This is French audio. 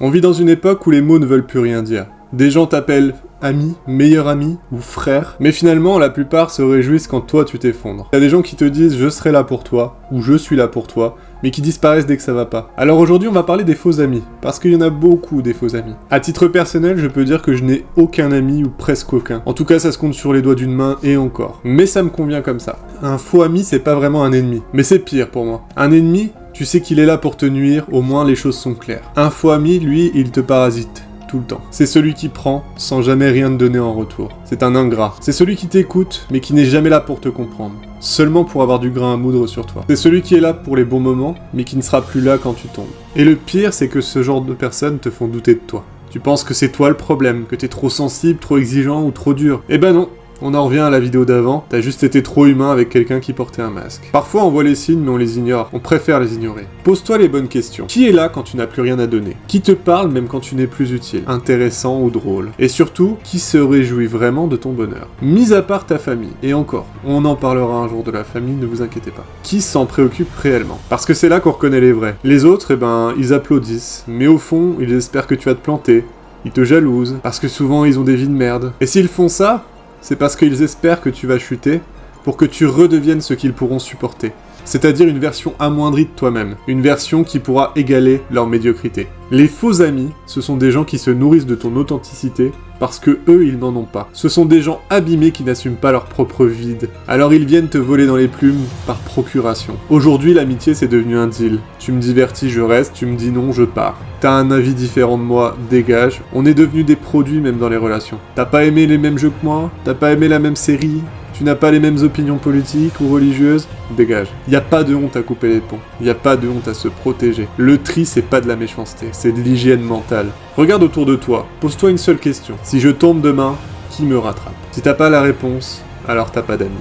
On vit dans une époque où les mots ne veulent plus rien dire. Des gens t'appellent ami, meilleur ami ou frère, mais finalement la plupart se réjouissent quand toi tu t'effondres. Il y a des gens qui te disent je serai là pour toi, ou je suis là pour toi, mais qui disparaissent dès que ça va pas. Alors aujourd'hui on va parler des faux amis, parce qu'il y en a beaucoup des faux amis. À titre personnel, je peux dire que je n'ai aucun ami ou presque aucun. En tout cas ça se compte sur les doigts d'une main et encore. Mais ça me convient comme ça. Un faux ami c'est pas vraiment un ennemi, mais c'est pire pour moi. Un ennemi, tu sais qu'il est là pour te nuire, au moins les choses sont claires. Un faux ami, lui, il te parasite. Tout le temps. C'est celui qui prend sans jamais rien te donner en retour. C'est un ingrat. C'est celui qui t'écoute, mais qui n'est jamais là pour te comprendre. Seulement pour avoir du grain à moudre sur toi. C'est celui qui est là pour les bons moments, mais qui ne sera plus là quand tu tombes. Et le pire, c'est que ce genre de personnes te font douter de toi. Tu penses que c'est toi le problème, que t'es trop sensible, trop exigeant ou trop dur. Eh ben non. On en revient à la vidéo d'avant, t'as juste été trop humain avec quelqu'un qui portait un masque. Parfois on voit les signes mais on les ignore, on préfère les ignorer. Pose-toi les bonnes questions. Qui est là quand tu n'as plus rien à donner? Qui te parle même quand tu n'es plus utile, intéressant ou drôle? Et surtout, qui se réjouit vraiment de ton bonheur? Mis à part ta famille, et encore, on en parlera un jour de la famille, ne vous inquiétez pas. Qui s'en préoccupe réellement? Parce que c'est là qu'on reconnaît les vrais. Les autres, eh ben, ils applaudissent, mais au fond, ils espèrent que tu vas te planter, ils te jalousent, parce que souvent ils ont des vies de merde. Et s'ils font ça, c'est parce qu'ils espèrent que tu vas chuter pour que tu redeviennes ce qu'ils pourront supporter. C'est-à-dire une version amoindrie de toi-même, une version qui pourra égaler leur médiocrité. Les faux amis, ce sont des gens qui se nourrissent de ton authenticité parce que eux, ils n'en ont pas. Ce sont des gens abîmés qui n'assument pas leur propre vide. Alors ils viennent te voler dans les plumes par procuration. Aujourd'hui, l'amitié, c'est devenu un deal. Tu me divertis, je reste, tu me dis non, je pars. T'as un avis différent de moi, dégage. On est devenus des produits même dans les relations. T'as pas aimé les mêmes jeux que moi? T'as pas aimé la même série? Tu n'as pas les mêmes opinions politiques ou religieuses? Dégage. Y a pas de honte à couper les ponts. Y a pas de honte à se protéger. Le tri, c'est pas de la méchanceté, c'est de l'hygiène mentale. Regarde autour de toi, pose-toi une seule question. Si je tombe demain, qui me rattrape? Si t'as pas la réponse, alors t'as pas d'amis.